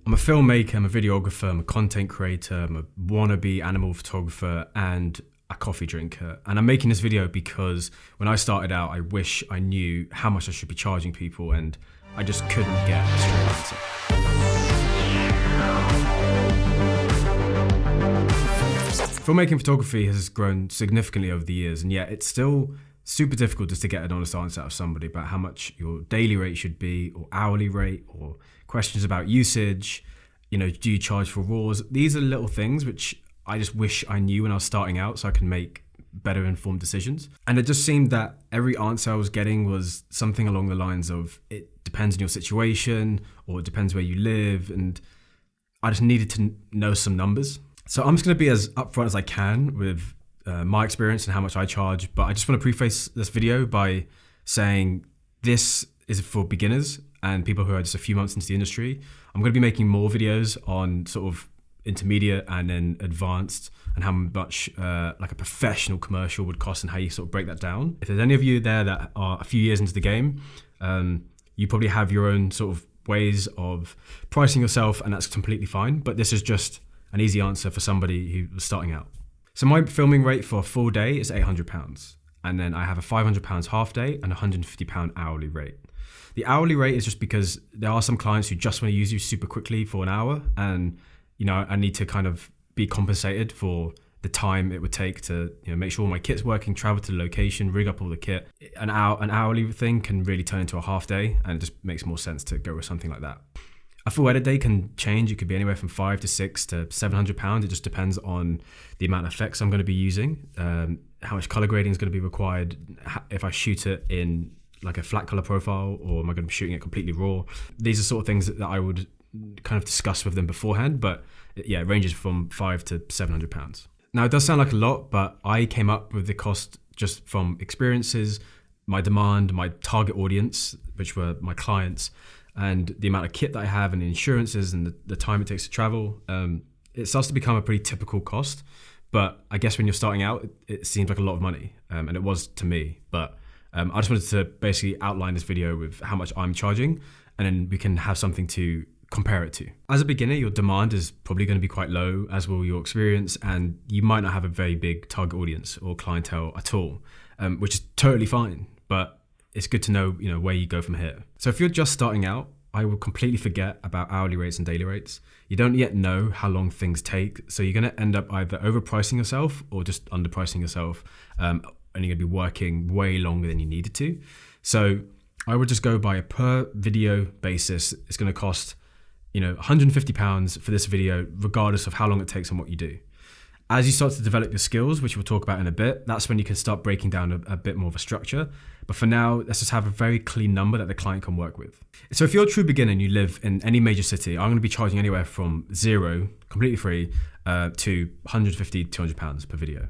I'm a filmmaker, I'm a videographer, I'm a content creator, I'm a wannabe animal photographer, and a coffee drinker. And I'm making this video because when I started out, I wish I knew how much I should be charging people, and I just couldn't get a straight answer. Filmmaking photography has grown significantly over the years, and yet it's still super difficult just to get an honest answer out of somebody about how much your daily rate should be, or hourly rate, or questions about usage. You know, do you charge for RAWs? These are little things which I just wish I knew when I was starting out so I can make better informed decisions. And it just seemed that every answer I was getting was something along the lines of, it depends on your situation, or it depends where you live. And I just needed to know some numbers. So I'm just going to be as upfront as I can with my experience and how much I charge. But I just want to preface this video by saying this is for beginners and people who are just a few months into the industry. I'm going to be making more videos on sort of intermediate and then advanced, and how much like a professional commercial would cost and how you sort of break that down. If there's any of you there that are a few years into the game, you probably have your own sort of ways of pricing yourself, and that's completely fine. But this is just an easy answer for somebody who was starting out. So my filming rate for a full day is £800. And then I have a £500 half day and a £150 hourly rate. The hourly rate is just because there are some clients who just want to use you super quickly for an hour, and you know, I need to kind of be compensated for the time it would take to, you know, make sure my kit's working, travel to the location, rig up all the kit. An hourly thing can really turn into a half day, and it just makes more sense to go with something like that. A full edit day can change. It could be anywhere from £500 to £600 to £700. It just depends on the amount of effects I'm going to be using, how much color grading is going to be required, if I shoot it in like a flat color profile, or am I going to be shooting it completely raw. These are sort of things that I would kind of discuss with them beforehand, but yeah, it ranges from £500 to £700. Now, it does sound like a lot, but I came up with the cost just from experiences, my demand, my target audience, which were my clients, and the amount of kit that I have, and the insurances, and the time it takes to travel. It starts to become a pretty typical cost, but I guess when you're starting out, it seems like a lot of money, and it was to me. But I just wanted to basically outline this video with how much I'm charging, and then we can have something to compare it to. As a beginner, your demand is probably going to be quite low, as will your experience, and you might not have a very big target audience or clientele at all, which is totally fine. But it's good to know, you know, where you go from here. So if you're just starting out, I will completely forget about hourly rates and daily rates. You don't yet know how long things take, so you're going to end up either overpricing yourself or just underpricing yourself, and you're going to be working way longer than you needed to. So I would just go by a per video basis. It's going to cost, you know, £150 for this video, regardless of how long it takes and what you do. As you start to develop your skills, which we'll talk about in a bit, that's when you can start breaking down a bit more of a structure. But for now, let's just have a very clean number that the client can work with. So if you're a true beginner and you live in any major city, I'm going to be charging anywhere from zero, completely free, to £150, £200 per video.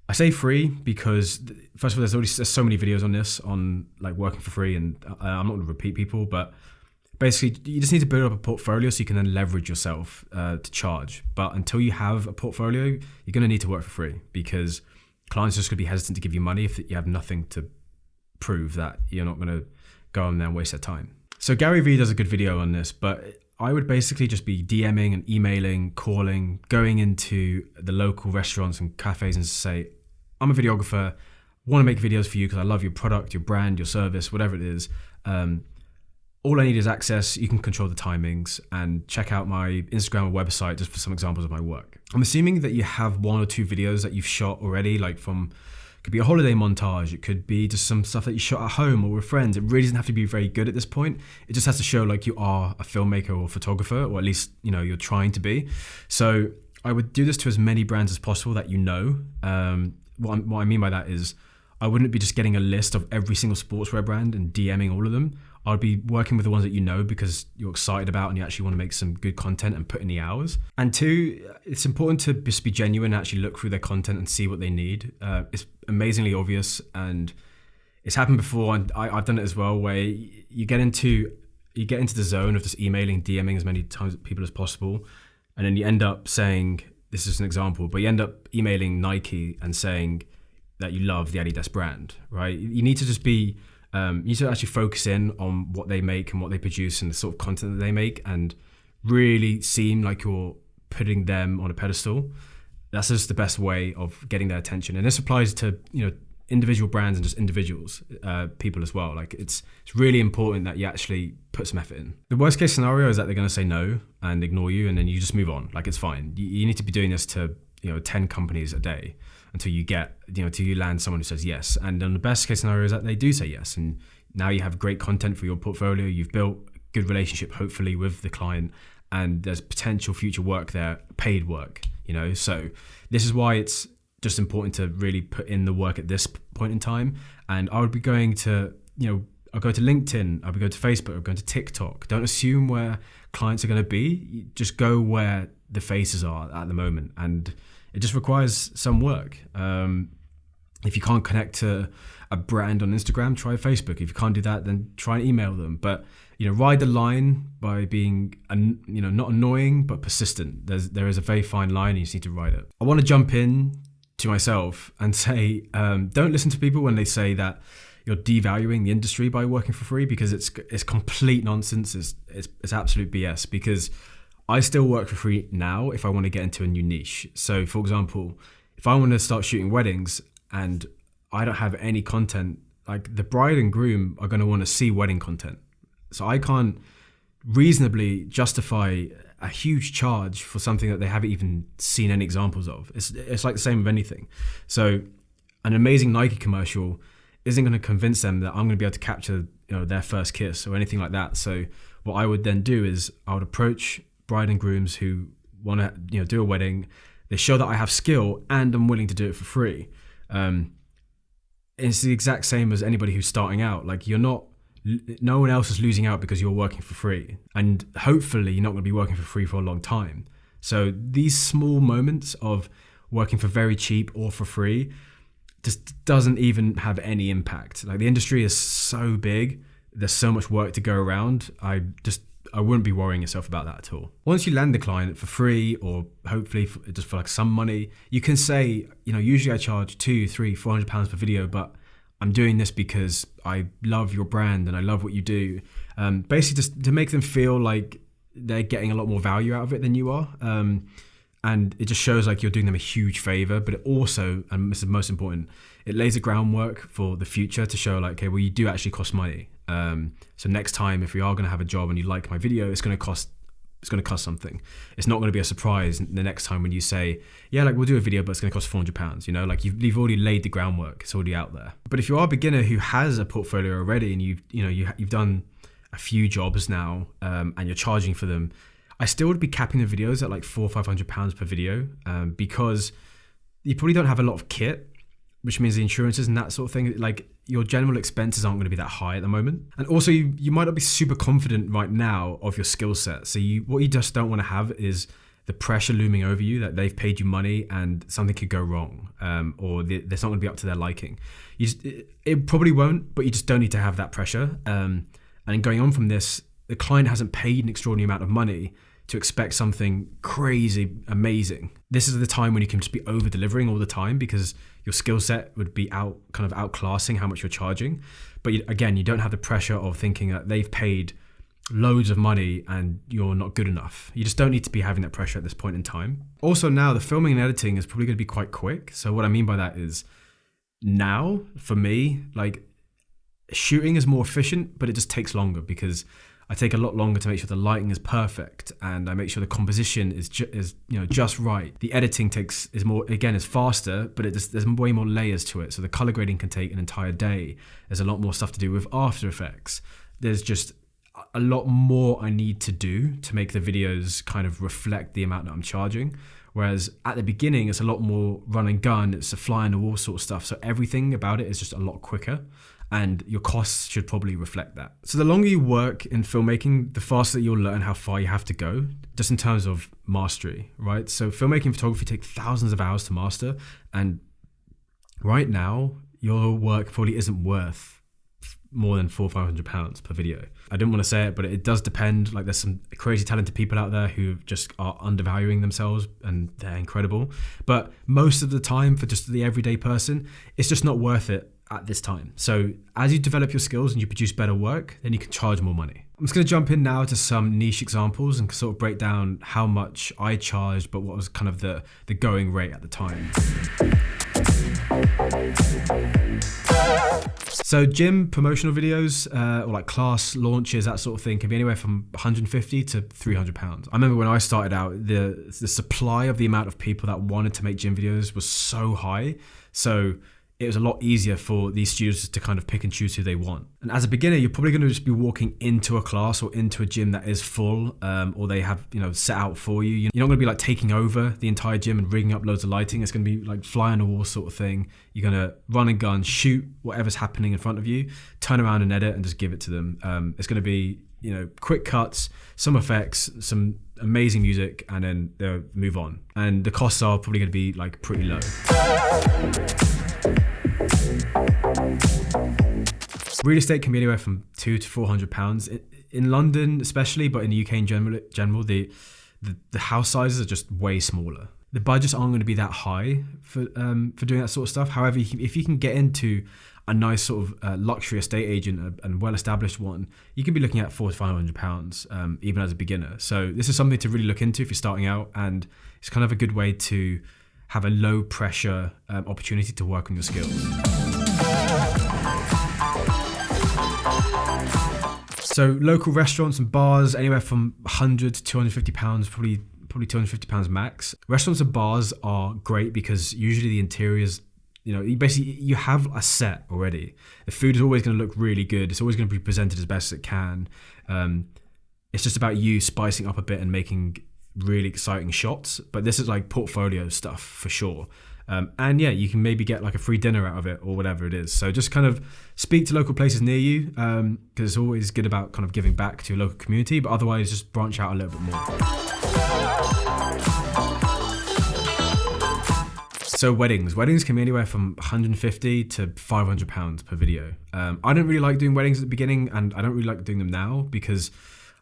I say free because, first of all, there's so many videos on this, on like working for free, and I'm not going to repeat people, but basically, you just need to build up a portfolio so you can then leverage yourself to charge. But until you have a portfolio, you're going to need to work for free, because clients are just going to be hesitant to give you money if you have nothing to prove that you're not going to go on there and waste their time. So Gary Vee does a good video on this, but I would basically just be DMing and emailing, calling, going into the local restaurants and cafes and say, I'm a videographer, want to make videos for you because I love your product, your brand, your service, whatever it is. All I need is access. You can control the timings, and check out my Instagram or website just for some examples of my work. I'm assuming that you have 1 or 2 videos that you've shot already, like from, it could be a holiday montage. It could be just some stuff that you shot at home or with friends. It really doesn't have to be very good at this point. It just has to show like you are a filmmaker or photographer, or at least, you know, you're trying to be. So I would do this to as many brands as possible that you know. What I mean by that is, I wouldn't be just getting a list of every single sportswear brand and DMing all of them. I'd be working with the ones that you know because you're excited about and you actually want to make some good content and put in the hours. And 2, it's important to just be genuine and actually look through their content and see what they need. It's amazingly obvious, and it's happened before, and I've done it as well, where you get into the zone of just emailing, DMing as many times people as possible, and then you end up saying, this is an example, but you end up emailing Nike and saying that you love the Adidas brand, right? You need to just be you need to actually focus in on what they make and what they produce and the sort of content that they make, and really seem like you're putting them on a pedestal, that's just the best way of getting their attention. And this applies to, individual brands and just individuals, people as well. Like it's really important that you actually put some effort in. The worst case scenario is that they're going to say no and ignore you, and then you just move on. Like it's fine. You need to be doing this to 10 companies a day until you get till you land someone who says yes. And then the best case scenario is that they do say yes, and now you have great content for your portfolio. You've built a good relationship, hopefully, with the client, and there's potential future work there, paid work. So this is why it's just important to really put in the work at this point in time. And I would be going to, I'll go to LinkedIn, I'll be going to Facebook, I'll go to TikTok. Don't assume where clients are going to be. You just go where the faces are at the moment. And it just requires some work. If you can't connect to a brand on Instagram, try Facebook. If you can't do that, then try and email them. But ride the line by being not annoying but persistent. There is a very fine line, and you just need to ride it. I want to jump in to myself and say, don't listen to people when they say that you're devaluing the industry by working for free, because it's complete nonsense. It's absolute BS, because I still work for free now if I want to get into a new niche. So for example, if I want to start shooting weddings and I don't have any content, like the bride and groom are going to want to see wedding content. So I can't reasonably justify a huge charge for something that they haven't even seen any examples of. It's like the same with anything. So an amazing Nike commercial isn't going to convince them that I'm going to be able to capture their first kiss or anything like that. So what I would then do is I would approach bride and grooms who want to do a wedding. They show that I have skill and I'm willing to do it for free. It's the exact same as anybody who's starting out. Like no one else is losing out because you're working for free, and hopefully you're not going to be working for free for a long time. So these small moments of working for very cheap or for free just doesn't even have any impact. Like the industry is so big, there's so much work to go around. I wouldn't be worrying yourself about that at all. Once you land the client for free, or hopefully just for like some money, you can say, usually I charge £200, £300, £400 per video, but I'm doing this because I love your brand and I love what you do. Basically just to make them feel like they're getting a lot more value out of it than you are. And it just shows like you're doing them a huge favor, but it also, and this is most important, it lays the groundwork for the future to show like, okay, well, you do actually cost money. So next time, if we are going to have a job and you like my video, it's going to cost something. It's not going to be a surprise the next time when you say, yeah, like we'll do a video, but it's going to cost £400. Like you've already laid the groundwork. It's already out there. But if you are a beginner who has a portfolio already and you've done a few jobs now, and you're charging for them, I still would be capping the videos at like £400 or £500 per video, because you probably don't have a lot of kit, which means the insurances and that sort of thing, like your general expenses aren't going to be that high at the moment. And also you might not be super confident right now of your skill set. So what you just don't want to have is the pressure looming over you that they've paid you money and something could go wrong, or that's not going to be up to their liking. It probably won't, but you just don't need to have that pressure. And going on from this, the client hasn't paid an extraordinary amount of money to expect something crazy amazing. This is the time when you can just be over delivering all the time, because your skill set would be outclassing how much you're charging. But again, you don't have the pressure of thinking that they've paid loads of money and you're not good enough. You just don't need to be having that pressure at this point in time. Also now, the filming and editing is probably going to be quite quick. So what I mean by that is, now for me, like shooting is more efficient, but it just takes longer because I take a lot longer to make sure the lighting is perfect, and I make sure the composition is just right. The editing is faster, but there's way more layers to it. So the color grading can take an entire day. There's a lot more stuff to do with After Effects. There's just a lot more I need to do to make the videos kind of reflect the amount that I'm charging. Whereas at the beginning, it's a lot more run and gun. It's a fly on the wall sort of stuff. So everything about it is just a lot quicker, and your costs should probably reflect that. So the longer you work in filmmaking, the faster you'll learn how far you have to go, just in terms of mastery, right? So filmmaking and photography take thousands of hours to master, and right now, your work probably isn't worth more than £400 or £500 per video. I didn't want to say it, but it does depend. Like there's some crazy talented people out there who just are undervaluing themselves, and they're incredible. But most of the time, for just the everyday person, it's just not worth it at this time. So as you develop your skills and you produce better work, then you can charge more money. I'm just going to jump in now to some niche examples and sort of break down how much I charged, but what was kind of the going rate at the time. So gym promotional videos or like class launches, that sort of thing, can be anywhere from 150 to 300 pounds. I remember when I started out, the supply of the amount of people that wanted to make gym videos was so high. So it was a lot easier for these students to kind of pick and choose who they want. And as a beginner, you're probably going to just be walking into a class or into a gym that is full, or they have, set out for you. You're not going to be like taking over the entire gym and rigging up loads of lighting. It's going to be like fly on the wall sort of thing. You're going to run and gun, shoot whatever's happening in front of you, turn around and edit and just give it to them. It's going to be, quick cuts, some effects, some amazing music, and then they'll move on. And the costs are probably going to be like pretty low. Real estate can be anywhere from £200 to £400 in London, especially, but in the UK in general, the house sizes are just way smaller. The budgets aren't going to be that high for doing that sort of stuff. However, if you can get into a nice sort of luxury estate agent and well-established one, you can be looking at £400 to £500 even as a beginner. So this is something to really look into if you're starting out, and it's kind of a good way to have a low pressure opportunity to work on your skills. So local restaurants and bars, anywhere from £100 to £250, probably £250 max. Restaurants and bars are great because usually the interiors, you have a set already. The food is always going to look really good. It's always going to be presented as best as it can. It's just about you spicing up a bit and making really exciting shots. But this is like portfolio stuff for sure. And yeah, you can maybe get like a free dinner out of it or whatever it is. So just kind of speak to local places near you, because it's always good about kind of giving back to your local community, but otherwise just branch out a little bit more. So weddings can be anywhere from 150 to 500 pounds per video. I don't really like doing weddings at the beginning, and I don't really like doing them now because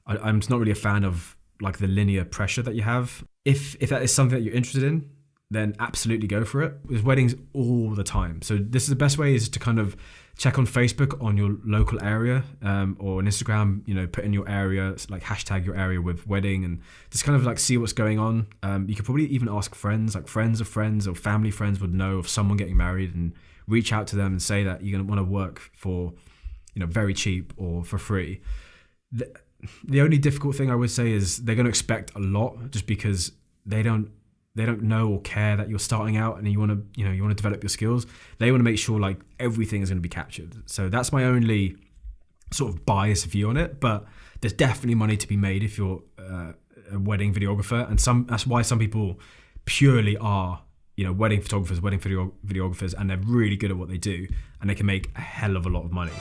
I'm just not really a fan of like the linear pressure that you have. If that is something that you're interested in, then absolutely go for it. There's weddings all the time. So this is the best way, is to kind of check on Facebook on your local area, or on Instagram, put in your area, like hashtag your area with wedding, and just kind of like see what's going on. You could probably even ask friends, like friends of friends or family friends would know of someone getting married, and reach out to them and say that you're going to want to work for, very cheap or for free. The only difficult thing I would say is they're going to expect a lot, just because they don't know or care that you're starting out and you want to develop your skills. They want to make sure like everything is going to be captured. So that's my only sort of biased view on it. But there's definitely money to be made if you're a wedding videographer, and that's why some people purely are wedding photographers, wedding videographers, and they're really good at what they do, and they can make a hell of a lot of money.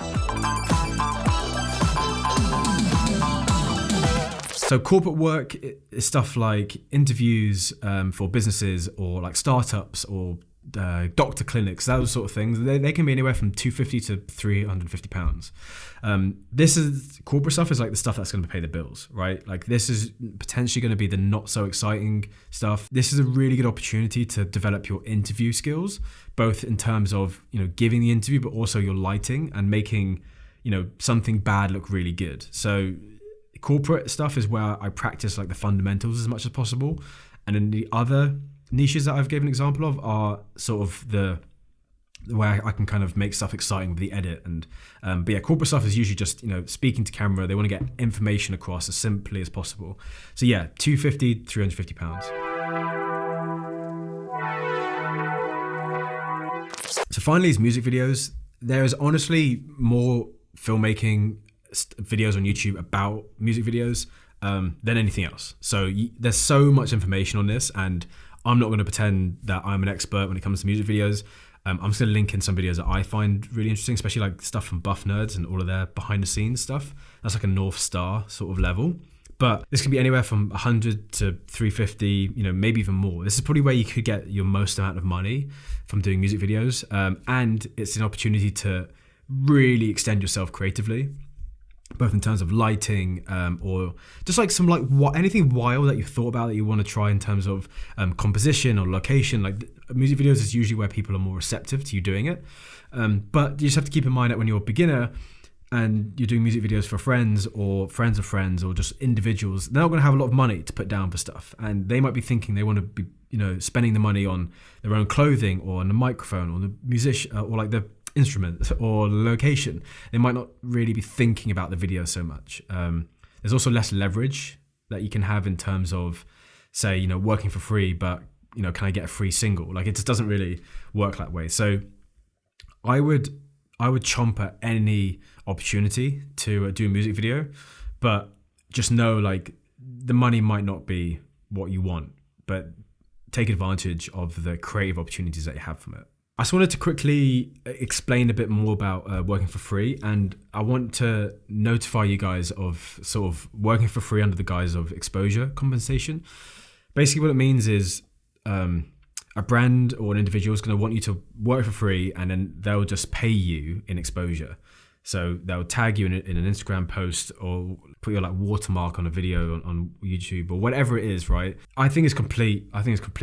So corporate work is stuff like interviews for businesses or like startups or doctor clinics, those sort of things. They can be anywhere from 250 to 350 pounds. This is corporate stuff, is like the stuff that's going to pay the bills, right? Like this is potentially going to be the not so exciting stuff. This is a really good opportunity to develop your interview skills, both in terms of giving the interview, but also your lighting and making something bad look really good. So corporate stuff is where I practice like the fundamentals as much as possible, and then the other niches that I've given an example of are sort of the way I can kind of make stuff exciting with the edit. And but yeah, corporate stuff is usually just speaking to camera. They want to get information across as simply as possible. So yeah, 250, 350 pounds. So finally is music videos. There is honestly more filmmaking videos on YouTube about music videos than anything else. So there's so much information on this, and I'm not going to pretend that I'm an expert when it comes to music videos. I'm just going to link in some videos that I find really interesting, especially like stuff from Buff Nerds and all of their behind the scenes stuff. That's like a North Star sort of level. But this can be anywhere from 100 to 350, maybe even more. This is probably where you could get your most amount of money from doing music videos. And it's an opportunity to really extend yourself creatively, both in terms of lighting or just like some anything wild that you thought about that you want to try in terms of composition or location. Like music videos is usually where people are more receptive to you doing it. But you just have to keep in mind that when you're a beginner, and you're doing music videos for friends or friends of friends or just individuals, they're not going to have a lot of money to put down for stuff. And they might be thinking they want to be, spending the money on their own clothing or on the microphone or the musician or like the instrument or the location. They might not really be thinking about the video so much. There's also less leverage that you can have in terms of, say, working for free, but, can I get a free single? Like, it just doesn't really work that way. So I would chomp at any opportunity to do a music video, but just know, like, the money might not be what you want, but take advantage of the creative opportunities that you have from it. I just wanted to quickly explain a bit more about working for free, and I want to notify you guys of sort of working for free under the guise of exposure compensation. Basically what it means is a brand or an individual is going to want you to work for free, and then they'll just pay you in exposure. So they'll tag you in an Instagram post or put your like watermark on a video on YouTube or whatever it is, right? I think it's complete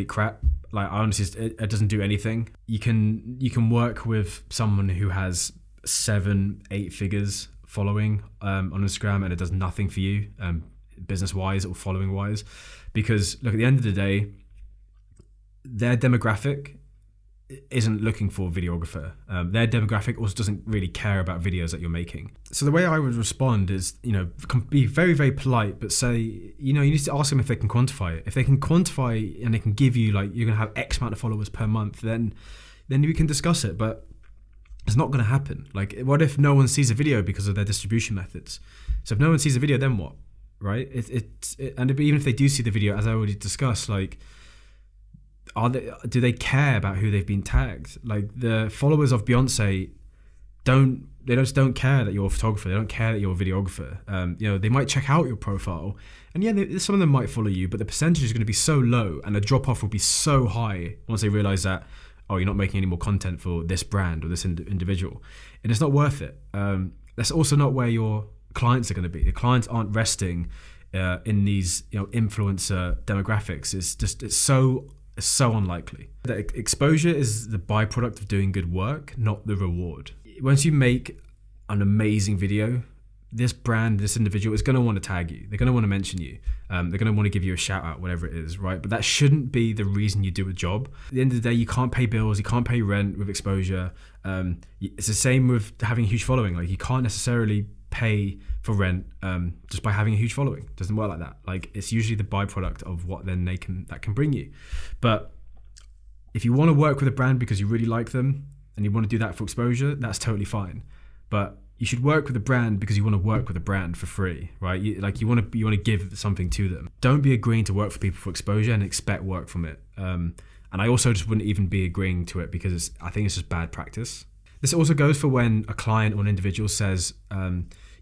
crap. Like, honestly, it doesn't do anything. You can work with someone who has 7-8 figures following on Instagram, and it does nothing for you, business wise or following wise, because look, at the end of the day, their demographic isn't looking for a videographer. Their demographic also doesn't really care about videos that you're making. So the way I would respond is, be very, very polite, but say, you need to ask them if they can quantify it. If they can quantify and they can give you, like, you're going to have X amount of followers per month, then we can discuss it. But it's not going to happen. Like, what if no one sees a video because of their distribution methods? So if no one sees a video, then what, right? And even if they do see the video, as I already discussed, like, do they care about who they've been tagged? Like, the followers of Beyonce they just don't care that you're a photographer. They don't care that you're a videographer. They might check out your profile, and yeah, some of them might follow you, but the percentage is going to be so low, and the drop off will be so high once they realize that, oh, you're not making any more content for this brand or this individual, and it's not worth it. That's also not where your clients are going to be. The clients aren't resting in these influencer demographics. It's so unlikely. The exposure is the byproduct of doing good work, not the reward. Once you make an amazing video, this brand, this individual is going to want to tag you. They're going to want to mention you. They're going to want to give you a shout out, whatever it is, right? But that shouldn't be the reason you do a job. At the end of the day, you can't pay bills. You can't pay rent with exposure. It's the same with having a huge following. Like, you can't necessarily pay for rent just by having a huge following. It doesn't work like that. Like, it's usually the byproduct of what then that can bring you. But if you want to work with a brand because you really like them and you want to do that for exposure, that's totally fine. But you should work with a brand because you want to work with a brand for free, right? You want to give something to them. Don't be agreeing to work for people for exposure and expect work from it. And I also just wouldn't even be agreeing to it because I think it's just bad practice. This also goes for when a client or an individual says,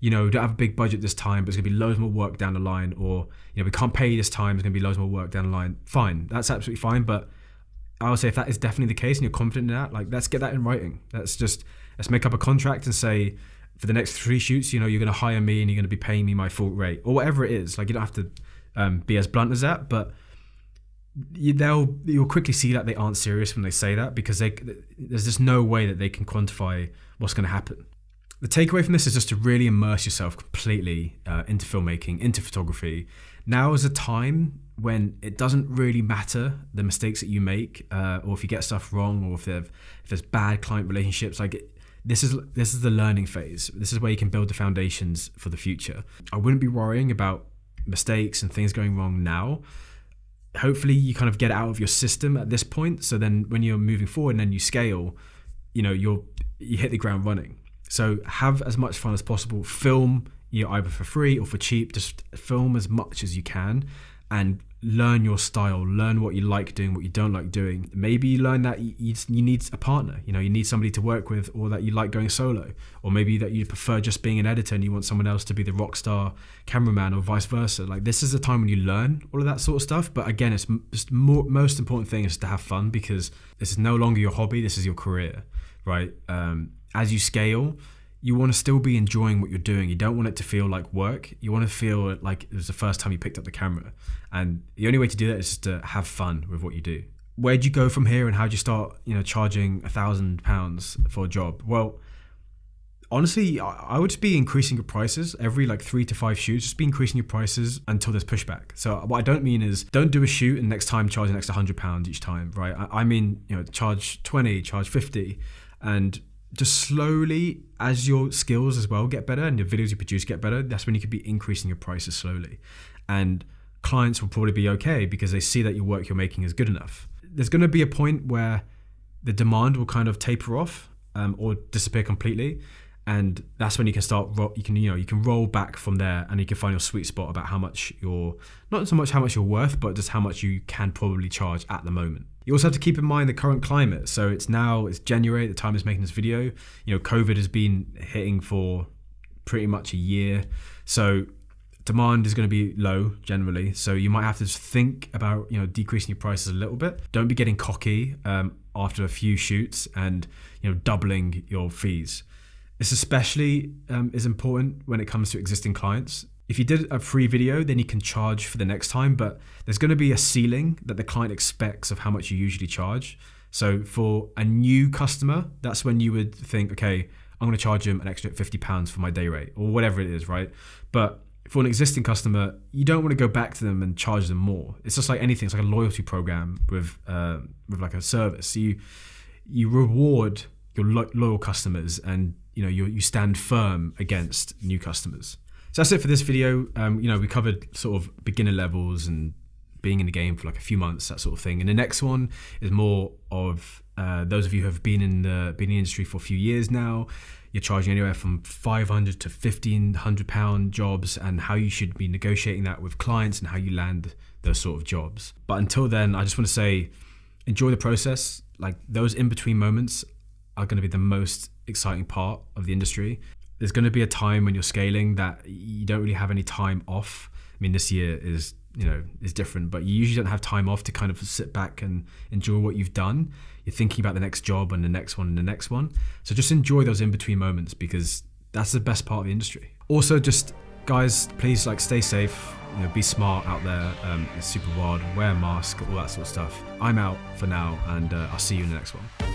we don't have a big budget this time, but it's going to be loads more work down the line, or, we can't pay you this time, there's going to be loads more work down the line. Fine, that's absolutely fine. But I would say if that is definitely the case and you're confident in that, like, let's get that in writing. Let's make up a contract and say, for the next 3 shoots, you're going to hire me and you're going to be paying me my full rate, or whatever it is. Like, you don't have to be as blunt as that, but you'll quickly see that they aren't serious when they say that, because there's just no way that they can quantify what's going to happen. The takeaway from this is just to really immerse yourself completely into filmmaking, into photography. Now is a time when it doesn't really matter the mistakes that you make, or if you get stuff wrong, or if there's bad client relationships. Like, this is the learning phase. This is where you can build the foundations for the future. I wouldn't be worrying about mistakes and things going wrong now. Hopefully you kind of get it out of your system at this point, so then when you're moving forward and then you scale, you hit the ground running. So have as much fun as possible. Film either for free or for cheap. Just film as much as you can and learn your style. Learn what you like doing, what you don't like doing. Maybe you learn that you need a partner. You need somebody to work with, or that you like going solo, or maybe that you prefer just being an editor and you want someone else to be the rock star cameraman, or vice versa. Like, this is the time when you learn all of that sort of stuff. But again, it's just most important thing is to have fun, because this is no longer your hobby. This is your career, right? As you scale, you want to still be enjoying what you're doing. You don't want it to feel like work. You want to feel like it was the first time you picked up the camera. And the only way to do that is just to have fun with what you do. Where'd you go from here, and how'd you start, charging £1,000 for a job? Well, honestly, I would just be increasing your prices every like 3 to 5 shoots. Just be increasing your prices until there's pushback. So what I don't mean is don't do a shoot and next time charge an extra £100 each time, right? I mean, charge 20, charge 50, and just slowly, as your skills as well get better and your videos you produce get better, that's when you could be increasing your prices slowly. And clients will probably be okay because they see that your work you're making is good enough. There's going to be a point where the demand will kind of taper off or disappear completely. And that's when you can start, you can roll back from there, and you can find your sweet spot about how much not so much how much you're worth, but just how much you can probably charge at the moment. You also have to keep in mind the current climate. So it's January at the time of making this video. COVID has been hitting for pretty much a year. So demand is going to be low generally. So you might have to just think about, decreasing your prices a little bit. Don't be getting cocky after a few shoots and, doubling your fees. This especially is important when it comes to existing clients. If you did a free video, then you can charge for the next time, but there's going to be a ceiling that the client expects of how much you usually charge. So for a new customer, that's when you would think, okay, I'm going to charge them an extra £50 for my day rate or whatever it is, right? But for an existing customer, you don't want to go back to them and charge them more. It's just like anything. It's like a loyalty program with like a service. So you reward your loyal customers, and you stand firm against new customers. So that's it for this video. We covered sort of beginner levels and being in the game for like a few months, that sort of thing. And the next one is more of those of you who have been in the industry for a few years now. You're charging anywhere from £500 to £1,500 jobs, and how you should be negotiating that with clients and how you land those sort of jobs. But until then, I just want to say, enjoy the process. Like, those in-between moments are going to be the most exciting part of the industry. There's going to be a time when you're scaling that you don't really have any time off. I mean, this year is different, but you usually don't have time off to kind of sit back and enjoy what you've done. You're thinking about the next job and the next one and the next one. So just enjoy those in-between moments, because that's the best part of the industry. Also, just guys, please stay safe. Be smart out there. It's super wild. Wear a mask, all that sort of stuff. I'm out for now, and I'll see you in the next one.